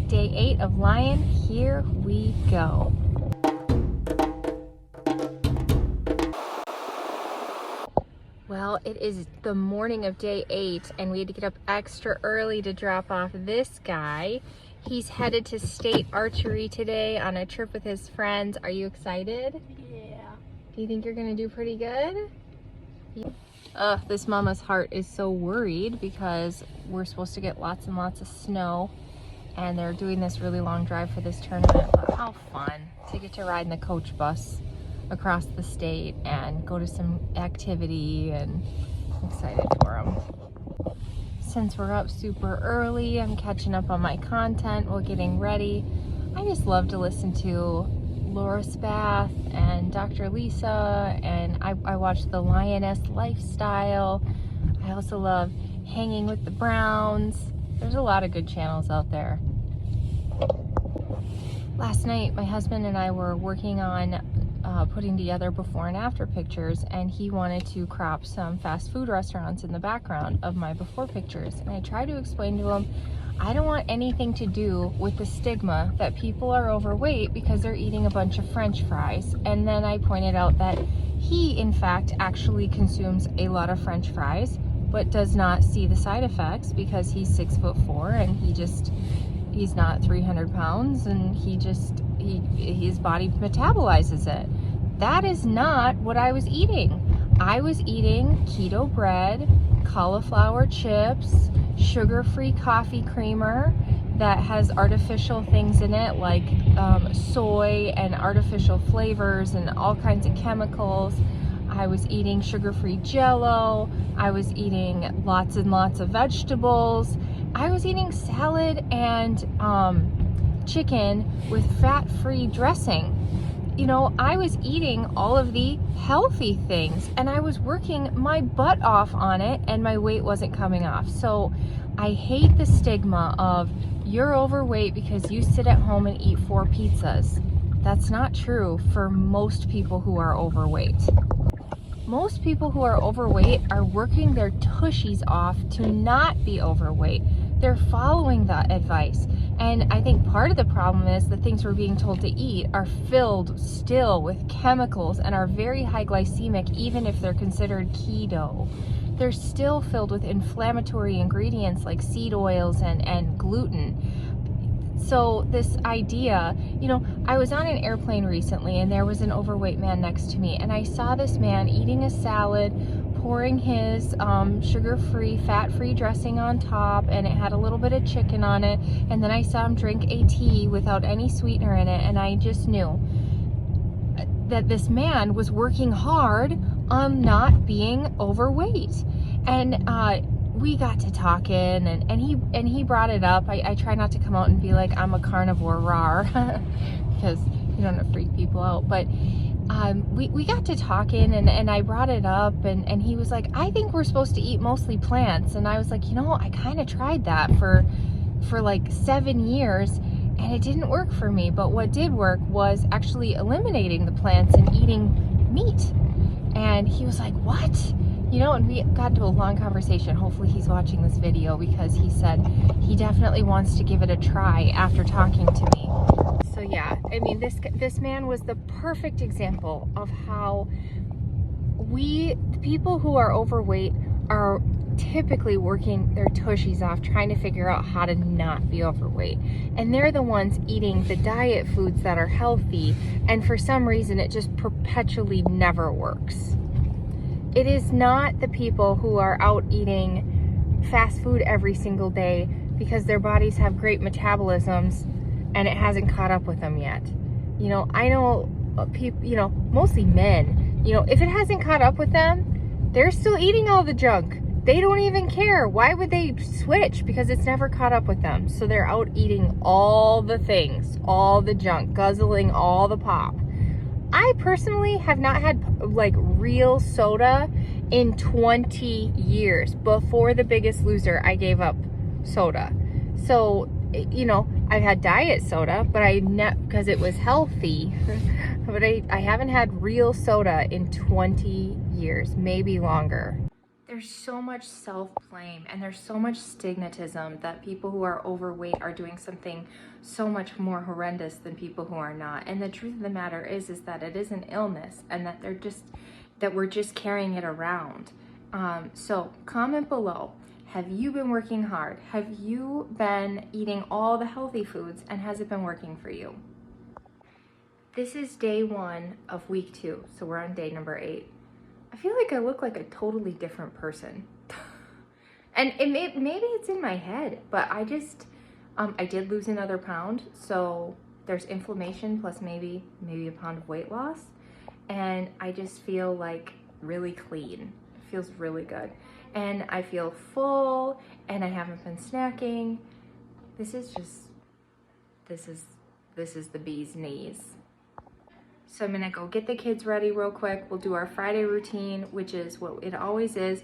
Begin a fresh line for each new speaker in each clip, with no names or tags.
day 8 of Lion. Here we go. Well, it is the morning of day 8 and we had to get up extra early to drop off this guy. He's headed to state archery today on a trip with his friends. Are you excited?
Yeah.
Do you think you're gonna do pretty good? This mama's heart is so worried because we're supposed to get lots and lots of snow and they're doing this really long drive for this tournament. But how fun to get to ride in the coach bus across the state and go to some activity, and I'm excited for them. Since we're up super early, I'm catching up on my content while getting ready. I just love to listen to Laura Spath and Dr. Lisa, and I watch the Lioness Lifestyle. I also love Hanging with the Browns. There's a lot of good channels out there. Last night, my husband and I were working on putting together before and after pictures, and he wanted to crop some fast food restaurants in the background of my before pictures. And I tried to explain to him, I don't want anything to do with the stigma that people are overweight because they're eating a bunch of French fries. And then I pointed out that he, in fact, actually consumes a lot of French fries, but does not see the side effects because he's 6'4" and he's not 300 pounds, and his body metabolizes it. That is not what I was eating. I was eating keto bread, cauliflower chips, sugar-free coffee creamer that has artificial things in it like soy and artificial flavors and all kinds of chemicals. I was eating sugar-free Jell-O. I was eating lots and lots of vegetables. I was eating salad and chicken with fat-free dressing. You know, I was eating all of the healthy things and I was working my butt off on it and my weight wasn't coming off. So I hate the stigma of you're overweight because you sit at home and eat 4 pizzas. That's not true for most people who are overweight. Most people who are overweight are working their tushies off to not be overweight. They're following that advice. And I think part of the problem is the things we're being told to eat are filled still with chemicals and are very high glycemic, even if they're considered keto. They're still filled with inflammatory ingredients like seed oils and gluten. So this idea, you know, I was on an airplane recently and there was an overweight man next to me, and I saw this man eating a salad, pouring his sugar-free, fat-free dressing on top, and it had a little bit of chicken on it, and then I saw him drink a tea without any sweetener in it, and I just knew that this man was working hard on not being overweight. And we got to talking, and he brought it up. I try not to come out and be like I'm a carnivore rar because you don't want to freak people out, but we got to talking, and I brought it up, and he was like, I think we're supposed to eat mostly plants. And I was like, you know, I kind of tried that for like 7 years and it didn't work for me. But what did work was actually eliminating the plants and eating meat. And he was like, what? You know, and we got into a long conversation. Hopefully he's watching this video because he said he definitely wants to give it a try after talking to me. So yeah, I mean, this man was the perfect example of how people who are overweight are typically working their tushies off trying to figure out how to not be overweight. And they're the ones eating the diet foods that are healthy, and for some reason it just perpetually never works. It is not the people who are out eating fast food every single day because their bodies have great metabolisms and it hasn't caught up with them yet. You know, I know people, you know, mostly men, you know, if it hasn't caught up with them, they're still eating all the junk. They don't even care. Why would they switch? Because it's never caught up with them. So they're out eating all the things, all the junk, guzzling all the pop. I personally have not had like real soda in 20 years. Before The Biggest Loser, I gave up soda. So, you know, I've had diet soda, but because it was healthy, but I haven't had real soda in 20 years, maybe longer. there's so much self-blame and there's so much stigmatism that people who are overweight are doing something so much more horrendous than people who are not. And the truth of the matter is that it is an illness, and that we're just carrying it around. So comment below. Have you been working hard? Have you been eating all the healthy foods, and has it been working for you? This is day 1 of week 2, so we're on day number 8. I feel like I look like a totally different person. And maybe it's in my head, but I did lose another pound, so there's inflammation plus maybe a pound of weight loss, and I just feel like really clean. It feels really good. And I feel full, and I haven't been snacking. This is the bee's knees. So I'm gonna go get the kids ready real quick. We'll do our Friday routine, which is what it always is.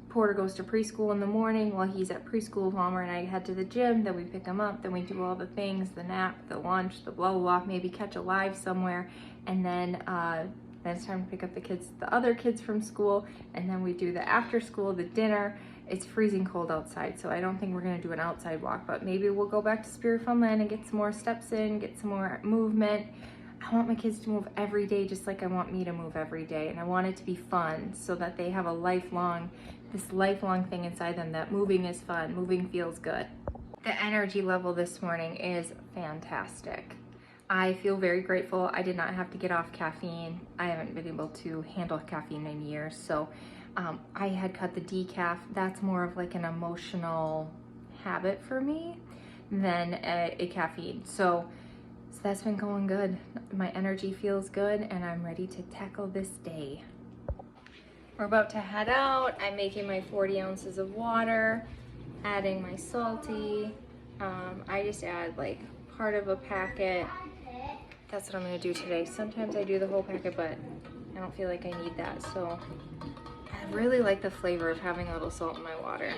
Porter goes to preschool in the morning. While he's at preschool, Palmer and I head to the gym, then we pick him up, then we do all the things, the nap, the lunch, the blah, blah, blah, maybe catch a live somewhere, and then it's time to pick up the other kids from school, and then we do the after school, the dinner. It's freezing cold outside, so I don't think we're gonna do an outside walk, but maybe we'll go back to Spirit Fun Land and get some more steps in, get some more movement. I want my kids to move every day just like I want me to move every day, and I want it to be fun so that they have this lifelong thing inside them that moving is fun, moving feels good. The energy level this morning is fantastic. I feel very grateful. I did not have to get off caffeine. I haven't been able to handle caffeine in years, so I had cut the decaf. That's more of like an emotional habit for me than a caffeine. So that's been going good. My energy feels good, and I'm ready to tackle this day. We're about to head out. I'm making my 40 ounces of water, adding my salty. I just add like part of a packet. That's what I'm gonna do today. Sometimes I do the whole packet, but I don't feel like I need that. So I really like the flavor of having a little salt in my water.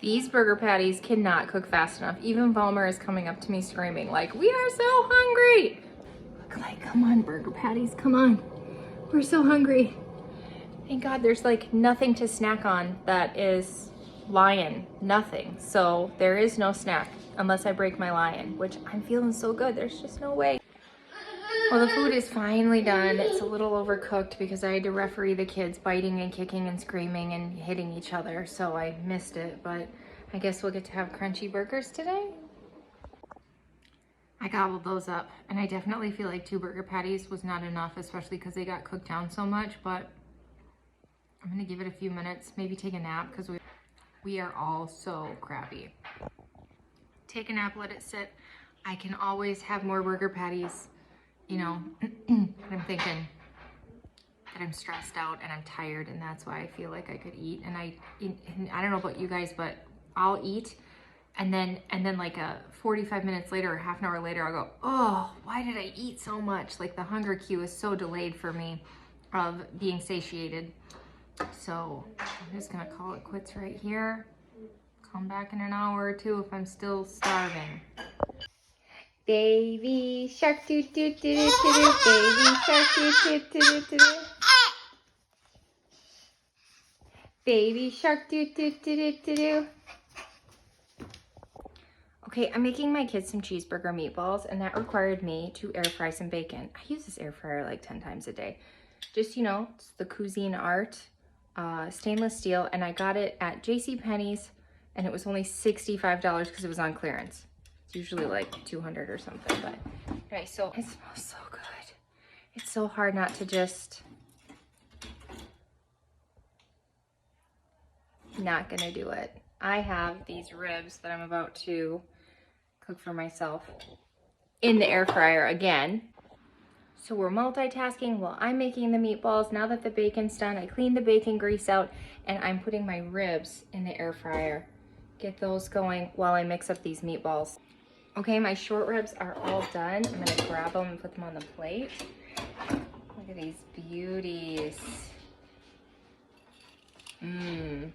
These burger patties cannot cook fast enough. Even Valmer is coming up to me screaming like, we are so hungry. Look, like, come on, burger patties, come on. We're so hungry. Thank God there's like nothing to snack on that is lion, nothing. So there is no snack unless I break my lion, which I'm feeling so good. There's just no way. Well, the food is finally done. It's a little overcooked because I had to referee the kids biting and kicking and screaming and hitting each other, so I missed it, but I guess we'll get to have crunchy burgers today. I gobbled those up, and I definitely feel like 2 burger patties was not enough, especially because they got cooked down so much, but I'm gonna give it a few minutes, maybe take a nap, because we are all so crappy. Take a nap, let it sit. I can always have more burger patties. You know, I'm thinking that I'm stressed out and I'm tired, and that's why I feel like I could eat. And I don't know about you guys, but I'll eat And then like 45 minutes later or half an hour later, I'll go, oh, why did I eat so much? Like the hunger cue is so delayed for me of being satiated. So I'm just gonna call it quits right here. Come back in an hour or two if I'm still starving. Baby shark doo doo doo doo doo doo. Baby shark doo doo doo doo doo doo. Baby shark doo doo doo doo doo doo. Okay, I'm making my kids some cheeseburger meatballs, and that required me to air fry some bacon. I use this air fryer like 10 times a day. Just, you know, it's the Cuisine Art stainless steel, and I got it at JCPenney's, and it was only $65 because it was on clearance. It's usually like 200 or something, but anyway, so it smells so good. It's so hard not to just not gonna do it. I have these ribs that I'm about to cook for myself in the air fryer again. So we're multitasking while I'm making the meatballs. Now that the bacon's done, I cleaned the bacon grease out and I'm putting my ribs in the air fryer. Get those going while I mix up these meatballs. Okay, my short ribs are all done. I'm gonna grab them and put them on the plate. Look at these beauties. Mmm.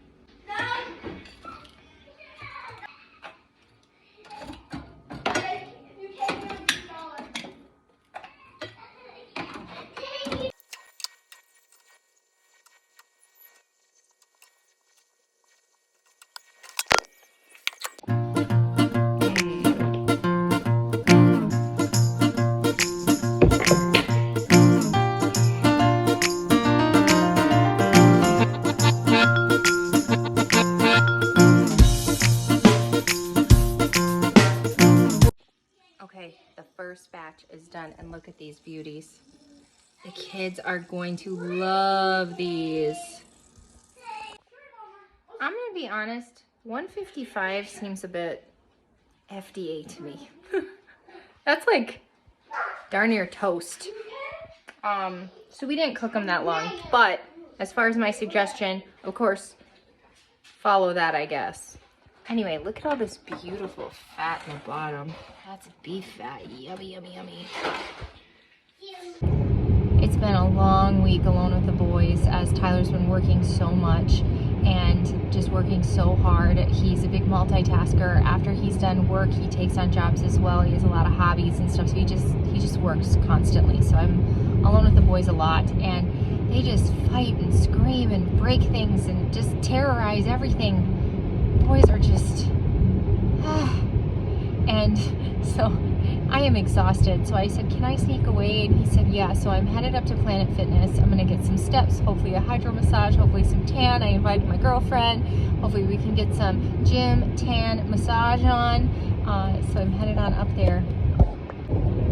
Okay, the first batch is done, and look at these beauties. The kids are going to love these. I'm gonna be honest, 155 seems a bit FDA to me. That's like darn near toast. So we didn't cook them that long, but as far as my suggestion, of course, follow that, I guess. Anyway, look at all this beautiful fat in the bottom. That's beef fat. Yummy, yummy, yummy. It's been a long week alone with the boys as Tyler's been working so much and just working so hard. He's a big multitasker. After he's done work, he takes on jobs as well. He has a lot of hobbies and stuff, so he just works constantly. So I'm alone with the boys a lot, and they just fight and scream and break things and just terrorize everything. Boys are just and so I am exhausted. So I said, can I sneak away? And he said, yeah. So I'm headed up to Planet Fitness. I'm gonna get some steps, hopefully a hydro massage, hopefully some tan. I invited my girlfriend. Hopefully we can get some gym, tan, massage on. So I'm headed on up there.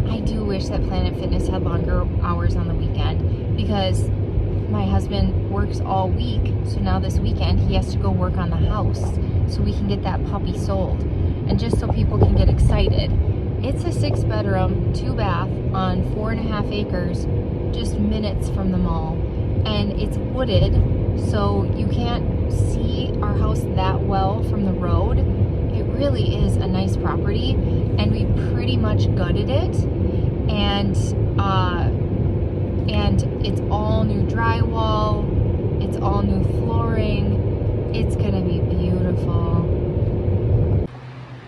I do wish that Planet Fitness had longer hours on the weekend because my husband works all week. So now this weekend he has to go work on the house so we can get that puppy sold. And just so people can get excited, it's a 6-bedroom, 2-bath on 4.5 acres, just minutes from the mall. And it's wooded, so you can't see our house that well from the road. It really is a nice property, and we pretty much gutted it. And it's all new drywall, it's all new flooring. It's gonna be beautiful.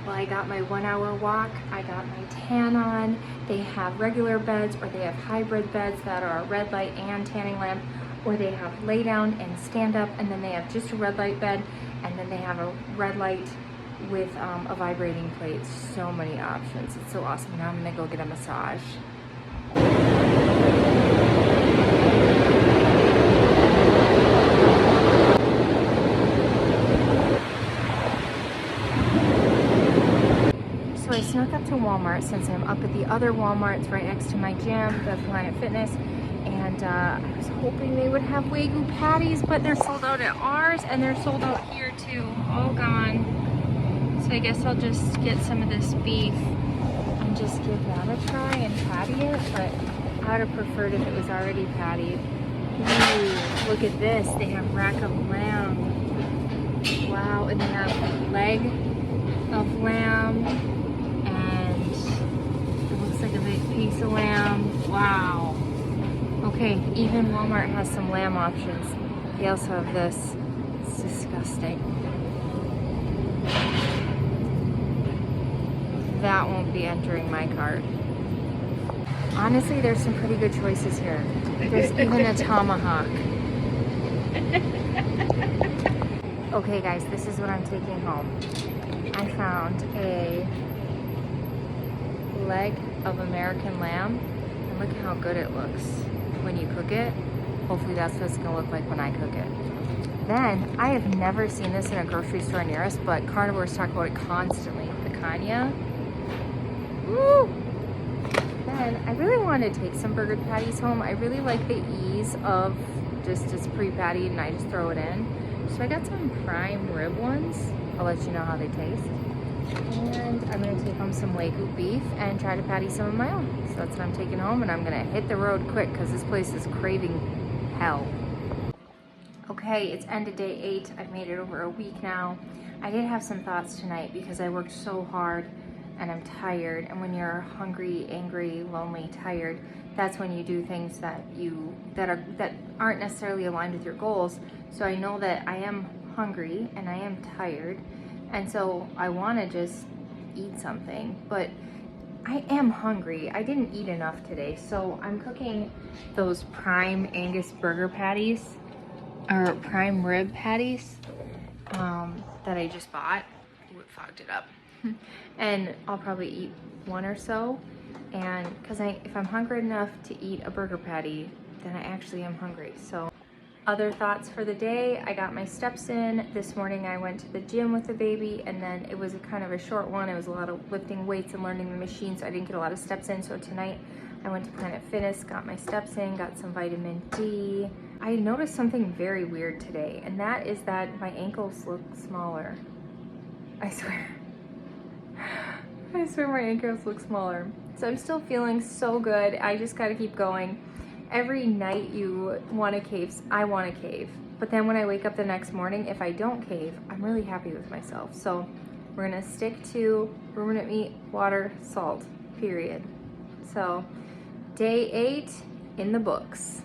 Well, I got my 1-hour walk, I got my tan on. They have regular beds, or they have hybrid beds that are a red light and tanning lamp, or they have lay down and stand up, and then they have just a red light bed, and then they have a red light with a vibrating plate. So many options. It's so awesome. Now I'm gonna go get a massage. So I snuck up to Walmart since I'm up at the other Walmart. It's right next to my gym, the Planet Fitness. And I was hoping they would have Wagyu patties, but they're sold out at ours, and they're sold out here too. All gone. So I guess I'll just get some of this beef and just give that a try and patty it, but I would have preferred if it was already pattied. Ooh, look at this. They have rack of lamb. Wow, and they have leg of lamb, and it looks like a big piece of lamb. Wow. Okay, even Walmart has some lamb options. They also have this. It's disgusting. That won't be entering my cart. Honestly, there's some pretty good choices here. There's even a tomahawk. Okay guys, this is what I'm taking home. I found a leg of American lamb, and look how good it looks when you cook it. Hopefully that's what it's gonna look like when I cook it. Then, I have never seen this in a grocery store near us, but carnivores talk about it constantly. Picanha. Woo! Then, I really want to take some burger patties home. I really like the ease of just it's pre-pattied and I just throw it in. So I got some prime rib ones. I'll let you know how they taste. And I'm gonna take home some Wagyu beef and try to patty some of my own. So that's what I'm taking home, and I'm gonna hit the road quick because this place is craving hell. Okay, it's end of day 8. I've made it over a week now. I did have some thoughts tonight because I worked so hard and I'm tired. And when you're hungry, angry, lonely, tired, that's when you do things that aren't necessarily aligned with your goals. So I know that I am hungry and I am tired, and so I want to just eat something, but I am hungry. I didn't eat enough today, so I'm cooking those prime Angus burger patties, or prime rib patties, that I just bought. Ooh, it fogged it up. And I'll probably eat one or so, and because if I'm hungry enough to eat a burger patty, then I actually am hungry. So other thoughts for the day, I got my steps in. This morning I went to the gym with the baby, and then it was kind of a short one. It was a lot of lifting weights and learning the machine, so I didn't get a lot of steps in. So tonight I went to Planet Fitness, got my steps in, got some vitamin D. I noticed something very weird today, and that is that my ankles look smaller. I swear. I swear my ankles look smaller. So I'm still feeling so good. I just gotta keep going. Every night you want to cave, I want to cave. But then when I wake up the next morning, if I don't cave, I'm really happy with myself. So we're gonna stick to ruminant meat, water, salt, period. So day 8 in the books.